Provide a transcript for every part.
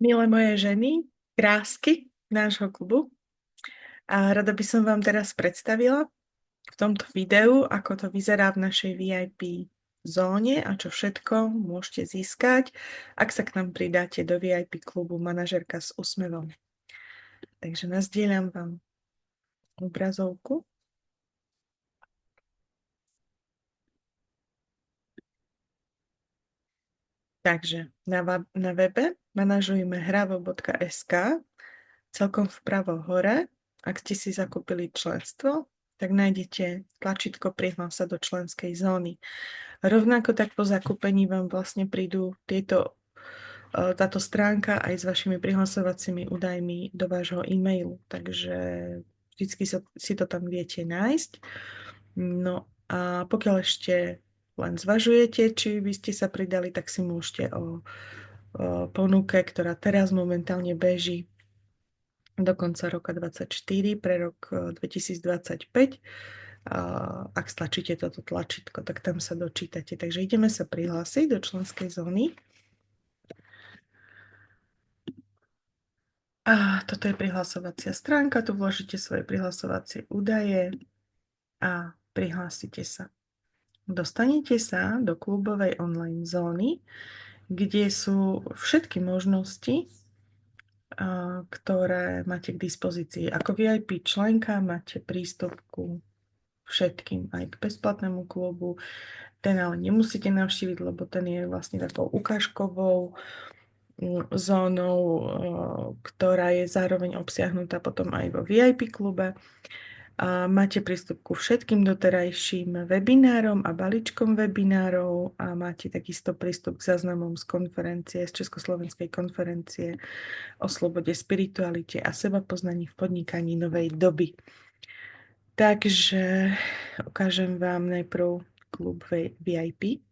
Milé moje ženy, krásky nášho klubu. A rada by som vám teraz predstavila v tomto videu, ako to vyzerá v našej VIP zóne a čo všetko môžete získať, ak sa k nám pridáte do VIP klubu Manažérka s úsmevom. Takže nazdieľam vám obrazovku. Takže na webe manažujme hravo.sk celkom vpravo hore, ak ste si zakúpili členstvo, tak nájdete tlačítko Prihlás sa do členskej zóny. Rovnako tak po zakúpení vám vlastne prídu táto stránka aj s vašimi prihlasovacími údajmi do vášho e-mailu, takže vždycky si to tam viete nájsť. No a pokiaľ ešte len zvažujete, či by ste sa pridali, tak si môžete o ponuke, ktorá teraz momentálne beží do konca roka 2024, pre rok 2025. Ak stlačíte toto tlačítko, tak tam sa dočítate. Takže ideme sa prihlásiť do členskej zóny. A toto je prihlasovacia stránka, tu vložíte svoje prihlasovacie údaje a prihlásite sa. Dostanete sa do klubovej online zóny, kde sú všetky možnosti, ktoré máte k dispozícii. Ako VIP členka máte prístup ku všetkým, aj k bezplatnému klubu. Ten ale nemusíte navštíviť, lebo ten je vlastne takou ukážkovou zónou, ktorá je zároveň obsiahnutá potom aj vo VIP klube. A máte prístup ku všetkým doterajším webinárom a balíčkom webinárov a máte takisto prístup k záznamom z konferencie, z Československej konferencie o slobode, spiritualite a sebapoznaní v podnikaní novej doby. Takže ukážem vám najprv klub VIP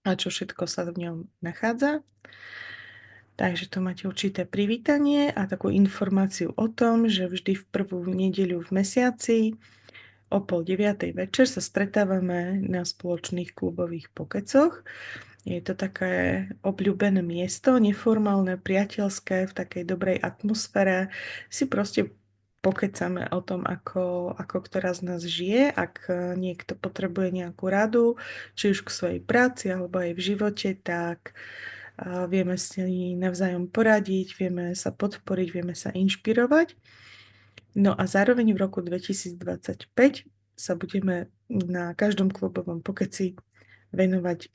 a čo všetko sa v ňom nachádza. Takže tu máte určité privítanie a takú informáciu o tom, že vždy v prvú nedeľu v mesiaci o 8:30 večer sa stretávame na spoločných klubových pokecoch. Je to také obľúbené miesto, neformálne, priateľské, v takej dobrej atmosfére. Si proste pokecame o tom, ako ktorá z nás žije. Ak niekto potrebuje nejakú radu, či už k svojej práci, alebo aj v živote, tak vieme si navzájom poradiť, vieme sa podporiť, vieme sa inšpirovať. No a zároveň v roku 2025 sa budeme na každom klubovom pokeci venovať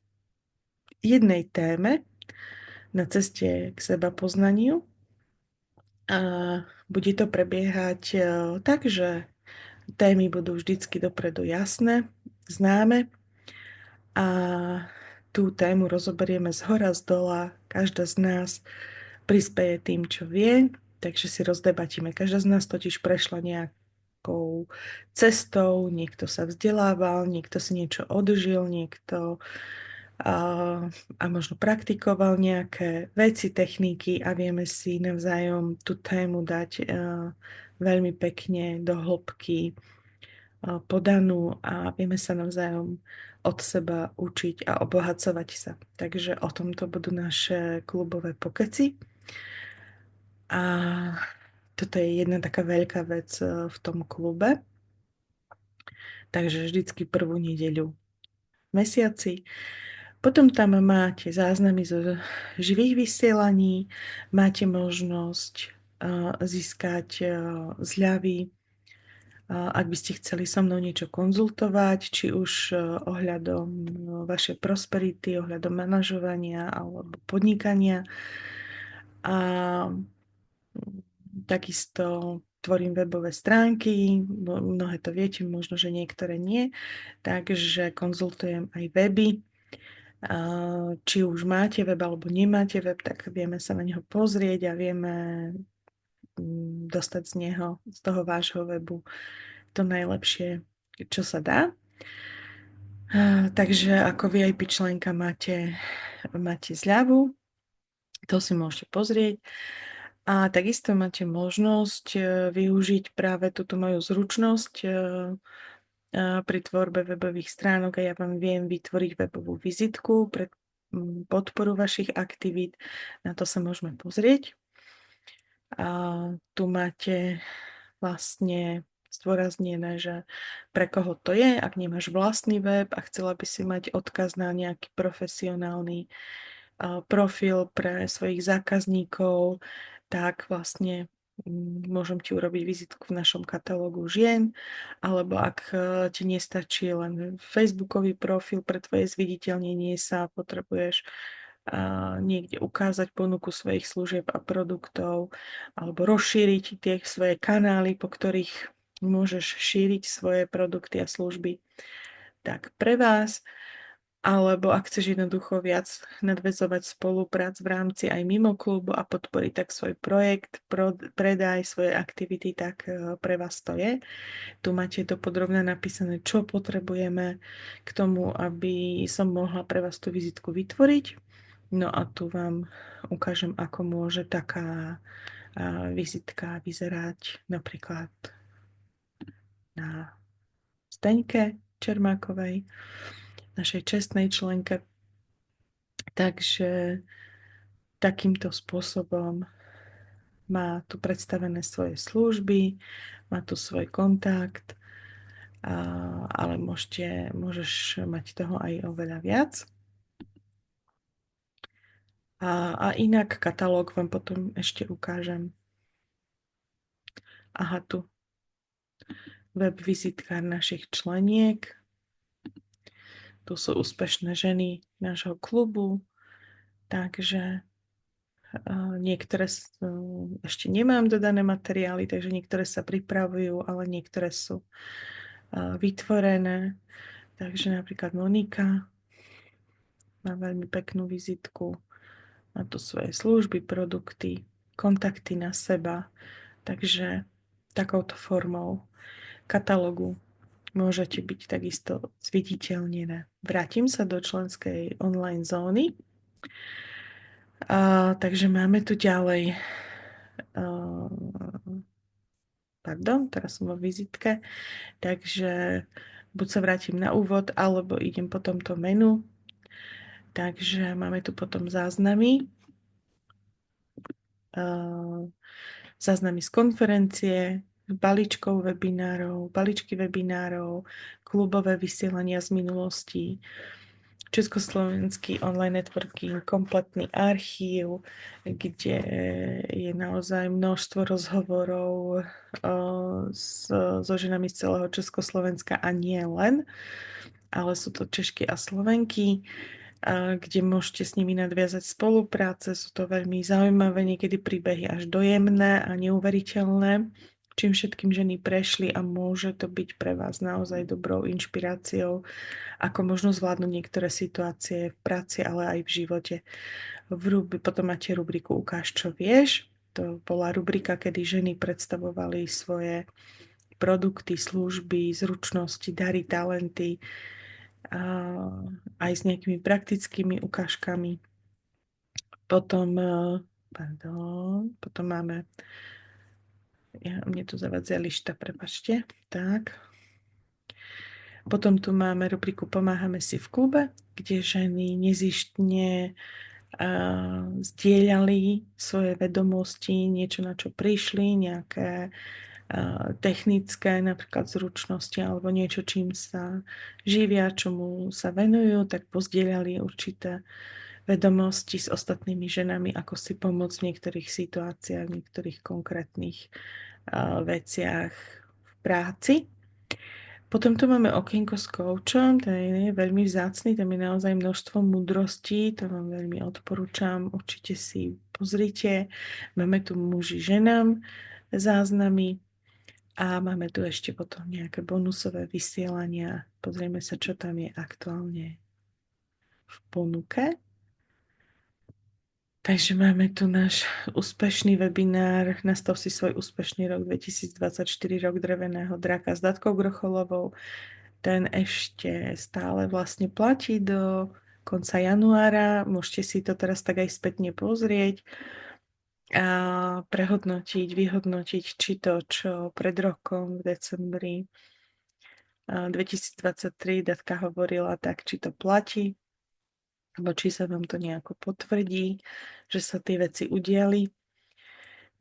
jednej téme na ceste k seba poznaniu. A bude to prebiehať tak, že témy budú vždycky dopredu jasné, známe a tú tému rozoberieme z hora, z dola. Každá z nás prispeje tým, čo vie, takže si rozdebatíme. Každá z nás totiž prešla nejakou cestou, niekto sa vzdelával, niekto si niečo odžil, niekto a možno praktikoval nejaké veci, techniky a vieme si navzájom tú tému dať veľmi pekne do hĺbky podanú a vieme sa navzájom od seba učiť a obohacovať sa. Takže o tomto budú naše klubové pokeci. A toto je jedna taká veľká vec v tom klube. Takže vždycky prvú nedeľu v mesiaci. Potom tam máte záznamy zo živých vysielaní, máte možnosť získať zľavy, ak by ste chceli so mnou niečo konzultovať, či už ohľadom vašej prosperity, ohľadom manažovania alebo podnikania. A takisto tvorím webové stránky, mnohé to viete, možno, že niektoré nie, takže konzultujem aj weby. Či už máte web alebo nemáte web, tak vieme sa na neho pozrieť a vieme dostať z toho vášho webu to najlepšie, čo sa dá. Takže ako VIP členka máte zľavu, to si môžete pozrieť. A takisto máte možnosť využiť práve túto moju zručnosť pri tvorbe webových stránok a ja vám viem vytvoriť webovú vizitku. podporu vašich aktivít. Na to sa môžeme pozrieť. A tu máte vlastne zdôraznené, že pre koho to je, ak nemáš vlastný web a chcela by si mať odkaz na nejaký profesionálny profil pre svojich zákazníkov, tak vlastne môžem ti urobiť vizitku v našom katalógu žien, alebo ak ti nestačí len facebookový profil pre tvoje zviditeľnenie sa, potrebuješ niekde ukázať ponuku svojich služieb a produktov, alebo rozšíriť tie svoje kanály, po ktorých môžeš šíriť svoje produkty a služby. Tak pre vás, alebo ak chceš jednoducho viac nadväzovať spoluprác v rámci aj mimo klubu a podporiť tak svoj projekt, predaj, svoje aktivity, tak pre vás to je. Tu máte to podrobne napísané, čo potrebujeme k tomu, aby som mohla pre vás tú vizitku vytvoriť. No a tu vám ukážem, ako môže taká vizitka vyzerať napríklad na Zdeňke Čermákovej, našej čestnej členke. Takže takýmto spôsobom má tu predstavené svoje služby, má tu svoj kontakt, ale môžeš mať toho aj oveľa viac. A inak katalóg vám potom ešte ukážem. Aha, tu web vizitkár našich členiek. Tu sú úspešné ženy nášho klubu, takže niektoré ešte nemám dodané materiály, takže niektoré sa pripravujú, ale niektoré sú vytvorené. Takže napríklad Monika má veľmi peknú vizitku, má tu svoje služby, produkty, kontakty na seba, takže takouto formou katalógu môžete byť takisto zviditeľnené. Vrátim sa do členskej online zóny. Takže máme tu ďalej. Pardon, teraz som vo vizitke. Takže buď sa vrátim na úvod, alebo idem po tomto menu. Takže máme tu potom záznamy. Záznamy z konferencie, balíčkov webinárov, balíčky webinárov, klubové vysielania z minulosti, československý online networking, kompletný archív, kde je naozaj množstvo rozhovorov so ženami z celého Československa a nie len, ale sú to Češky a Slovenky, kde môžete s nimi nadviazať spolupráce. Sú to veľmi zaujímavé, niekedy príbehy až dojemné a neuveriteľné, čím všetkým ženy prešli a môže to byť pre vás naozaj dobrou inšpiráciou, ako možno zvládnuť niektoré situácie v práci, ale aj v živote. Potom máte rubriku Ukáž, čo vieš. To bola rubrika, kedy ženy predstavovali svoje produkty, služby, zručnosti, dary, talenty, aj s nejakými praktickými ukážkami. Potom máme, mne tu zavadzia lišta, prepačte, tak. Potom tu máme rubriku Pomáhame si v klube, kde ženy nezištne zdieľali svoje vedomosti, niečo, na čo prišli, nejaké technické napríklad zručnosti alebo niečo, čím sa živia, čomu sa venujú, tak pozdieľali určité vedomosti s ostatnými ženami, ako si pomôcť v niektorých situáciách, v niektorých konkrétnych veciach v práci. Potom tu máme okienko s koučom, ten je veľmi vzácny, tam je naozaj množstvo múdrostí, to vám veľmi odporúčam, určite si pozrite. Máme tu muži ženám záznamy a máme tu ešte potom nejaké bonusové vysielania. Pozrieme sa, čo tam je aktuálne v ponuke. Takže máme tu náš úspešný webinár Nastav si svoj úspešný rok 2024, rok dreveného draka s Datkou Grocholovou. Ten ešte stále vlastne platí do konca januára. Môžete si to teraz tak aj spätne pozrieť a prehodnotiť, vyhodnotiť, či to, čo pred rokom v decembri 2023 Datka hovorila, tak či to platí. alebo či sa vám to nejako potvrdí, že sa tie veci udiali.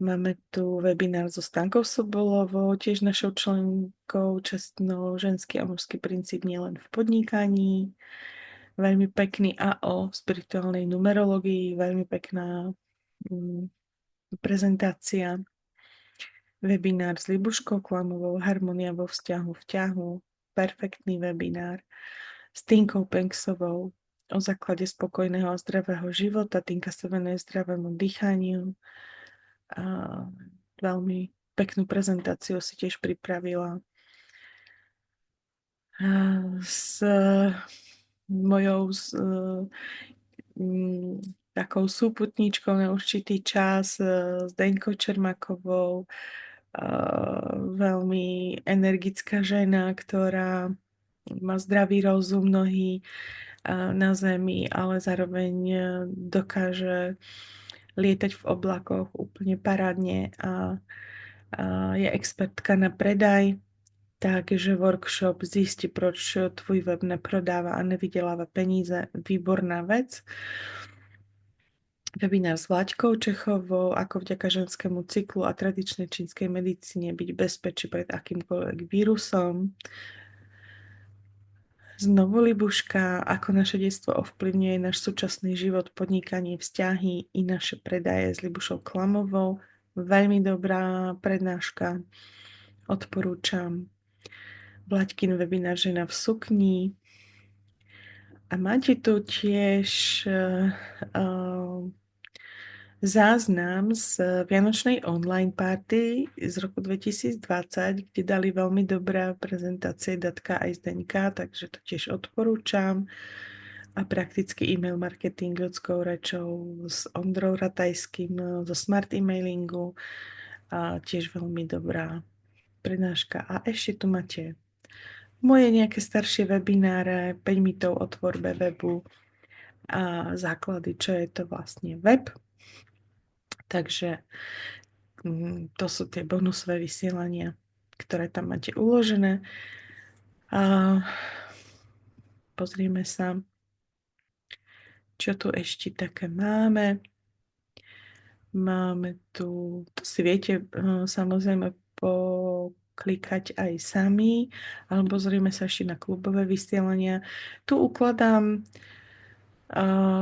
Máme tu webinár so Stankou Sobolovou, tiež našou členkou, čestnou ženský a mužský princíp nielen v podnikaní. Veľmi pekný a o spirituálnej numerológii, veľmi pekná prezentácia. Webinár s Libuškou Klamovou, Harmonia vo vzťahu, perfektný webinár s Tinkou Penksovou o základe spokojného a zdravého života. Tinka sa venuje zdravému dýchaniu. A veľmi peknú prezentáciu si tiež pripravila. S mojou takou súputníčkou na určitý čas, s Deňkou Čermakovou, veľmi energická žena, ktorá má zdravý rozum, nohy na zemi, ale zároveň dokáže lietať v oblakoch úplne parádne a je expertka na predaj. Takže workshop Zisti, proč tvůj web neprodáva a nevydělává peníze. Výborná vec. Webinár s Vláďkou Čechovou, ako vďaka ženskému cyklu a tradičnej čínskej medicíne byť bezpečí pred akýmkoľvek vírusom. Znovu Libuška, ako naše detstvo ovplyvňuje náš súčasný život, podnikanie, vzťahy i naše predaje s Libušou Klamovou. Veľmi dobrá prednáška. Odporúčam. Vlaďkin webinár Žena v sukni. A máte tu tiež záznam z Vianočnej online party z roku 2020, kde dali veľmi dobré prezentácie Datka aj Zdeňka, takže to tiež odporúčam. A prakticky e-mail marketing ľudskou rečou s Ondrou Ratajským zo Smart Emailingu. A tiež veľmi dobrá prednáška. A ešte tu máte moje nejaké staršie webináre, 5 mitov o tvorbe webu a základy, čo je to vlastne web. Takže to sú tie bonusové vysielania, ktoré tam máte uložené. A pozrieme sa, čo tu ešte také máme. Máme tu, to si viete samozrejme poklikať aj sami, alebo pozrieme sa ešte na klubové vysielania. Tu ukladám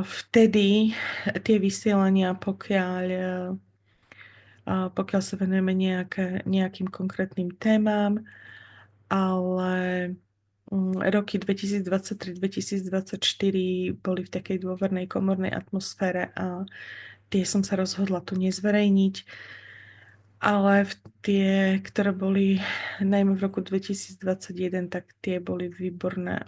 vtedy tie vysielania, pokiaľ sa venujeme nejakým konkrétnym témam, ale roky 2023-2024 boli v takej dôvernej komornej atmosfére a tie som sa rozhodla tu nezverejniť, ale tie, ktoré boli najmä v roku 2021, tak tie boli výborné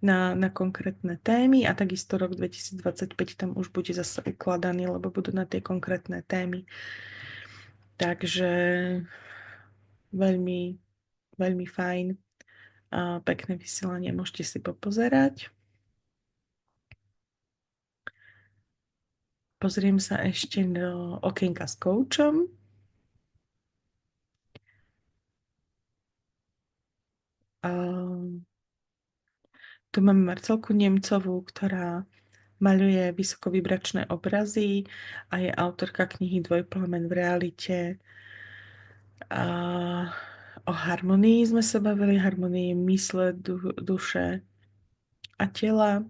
na konkrétne témy a takisto rok 2025 tam už bude zase ukladaný, lebo budú na tie konkrétne témy. Takže veľmi, veľmi fajn a pekné vysielanie, môžete si popozerať. Pozriem sa ešte do okienka s koučom. Tu máme Marcelku Nemcovú, ktorá maľuje vysokovibračné obrazy a je autorka knihy Dvojplamen v realite. O harmonii sme sa bavili, harmonii mysle, duše a tela.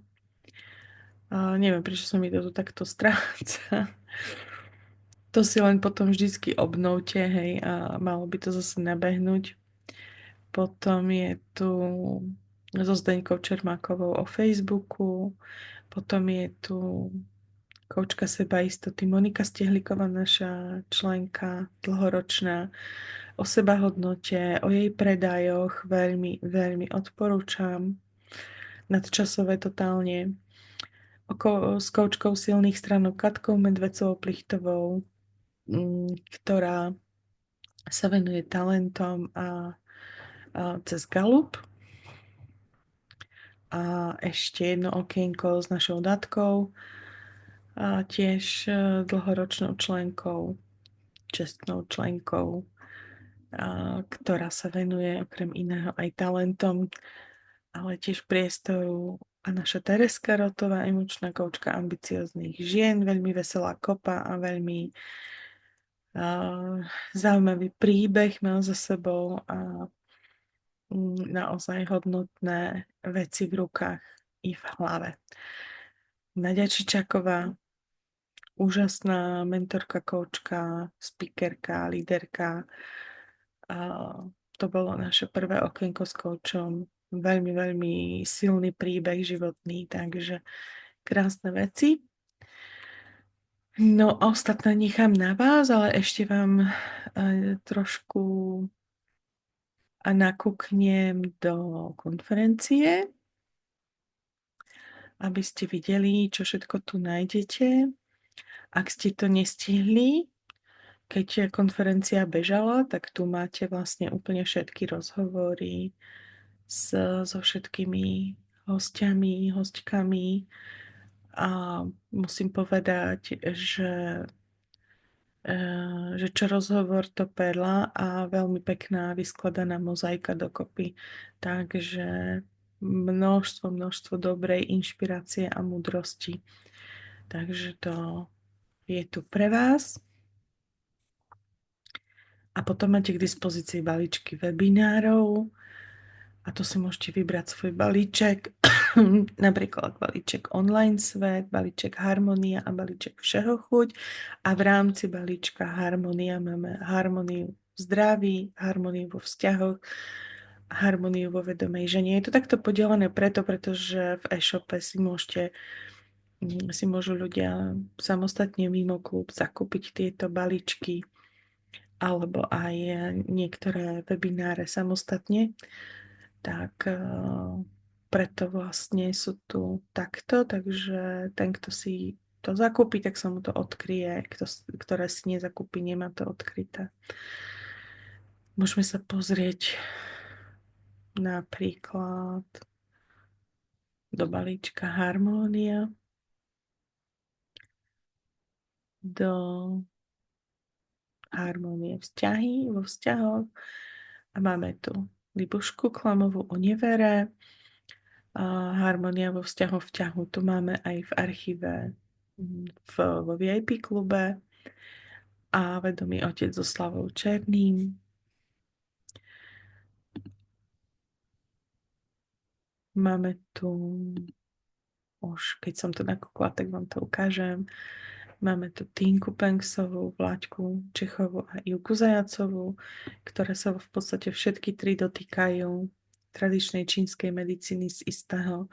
Neviem, prečo sa mi to tu takto stráca. To si len potom vždycky obnovte, hej, a malo by to zase nabehnúť. Potom je tu so Zdeňkou Čermákovou o Facebooku. Potom je tu koučka sebaistoty Monika Stehliková, naša členka dlhoročná, o sebahodnote, o jej predajoch. Veľmi, veľmi odporúčam. Nadčasové totálne. S koučkou silných stránok Katkou Medvecovou Plichtovou, ktorá sa venuje talentom a cez Galup. A ešte jedno okienko s našou Datkou, a tiež dlhoročnou členkou, čestnou členkou, ktorá sa venuje okrem iného aj talentom, ale tiež priestoru a naša Tereska Rotová, emočná koučka ambicióznych žien, veľmi veselá kopa a veľmi zaujímavý príbeh mal za sebou a naozaj hodnotné veci v rukách i v hlave. Naďa Čičaková, úžasná mentorka, koučka, speakerka, líderka. A to bolo naše prvé okienko s koučom. Veľmi, veľmi silný príbeh životný, takže krásne veci. No a ostatné nechám na vás, ale ešte vám trošku nakúknem do konferencie, aby ste videli, čo všetko tu nájdete. Ak ste to nestihli, keď konferencia bežala, tak tu máte vlastne úplne všetky rozhovory so všetkými hostiami, hostkami a musím povedať, že čo rozhovor, to perla a veľmi pekná vyskladaná mozaika dokopy. Takže množstvo dobrej inšpirácie a múdrosti. Takže to je tu pre vás. A potom máte k dispozícii balíčky webinárov a to si môžete vybrať svoj balíček, napríklad balíček online svet, balíček harmonia a balíček všeho chuť. A v rámci balíčka harmonia máme harmoniu v zdraví, harmoniu vo vzťahoch, harmoniu vo vedomej žene. Je to takto podelené pretože v e-shope si môžu ľudia samostatne mimo klub zakúpiť tieto balíčky alebo aj niektoré webináre samostatne, tak preto vlastne sú tu takto, takže ten, kto si to zakúpi, tak sa mu to odkryje, ktoré si nezakúpi, nemá to odkryté. Môžeme sa pozrieť napríklad do balíčka harmónia, do harmónie vzťahy, vo vzťahoch a máme tu Libušku Klamovú o nevere, harmonia vo vzťahu. Tu máme aj v archíve vo VIP klube a vedomý otec so Slavou Černým. Máme tu, už keď som to nakúkla, tak vám to ukážem. Máme tu Tinku Pengsovú, Vláďku Čechovú a Ivku Zajacovú, ktoré sa v podstate všetky tri dotýkajú tradičnej čínskej medicíny z istého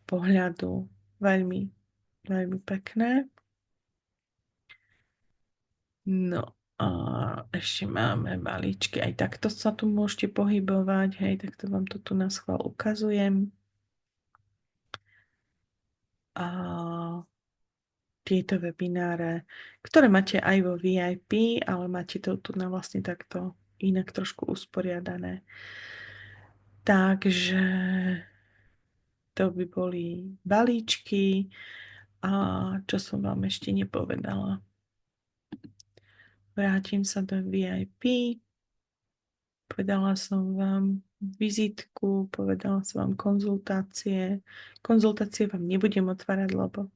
pohľadu. Veľmi, veľmi pekné. No a ešte máme balíčky. Aj takto sa tu môžete pohybovať. Hej, takto vám to tu na schvál ukazujem. A tieto webináre, ktoré máte aj vo VIP, ale máte to tu na vlastne takto inak trošku usporiadané. Takže to by boli balíčky a čo som vám ešte nepovedala. Vrátim sa do VIP. Povedala som vám vizitku, povedala som vám konzultácie. Konzultácie vám nebudem otvárať, lebo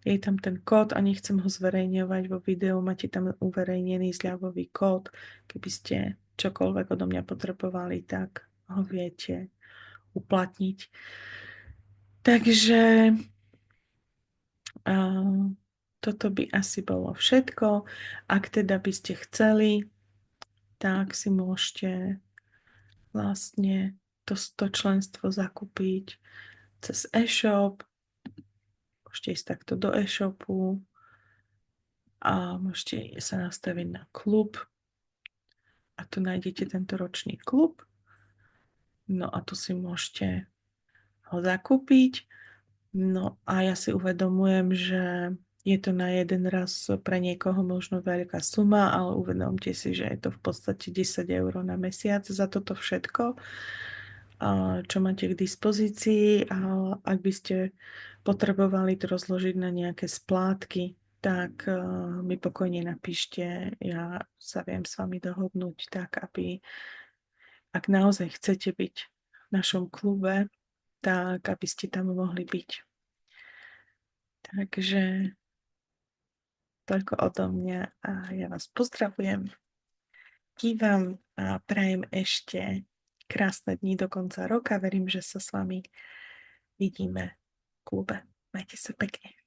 je tam ten kód a nechcem ho zverejňovať vo videu. Máte tam uverejnený zľavový kód. Keby ste čokoľvek odo mňa potrebovali, tak ho viete uplatniť. Takže toto by asi bolo všetko. Ak teda by ste chceli, tak si môžete vlastne to členstvo zakúpiť cez e-shop. Môžete ísť takto do e-shopu a môžete sa nastaviť na klub. A tu nájdete tento ročný klub. No a tu si môžete ho zakúpiť. No a ja si uvedomujem, že je to na jeden raz pre niekoho možno veľká suma, ale uvedomte si, že je to v podstate 10 eur na mesiac za toto všetko, čo máte k dispozícii. A ak by ste potrebovali to rozložiť na nejaké splátky, tak mi pokojne napíšte, ja sa viem s vami dohodnúť tak, aby ak naozaj chcete byť v našom klube, tak aby ste tam mohli byť. Takže toľko odo mňa a ja vás pozdravujem. Kývam a prajem ešte krásne dni do konca roka. Verím, že sa s vami vidíme v klube. Majte sa pekne.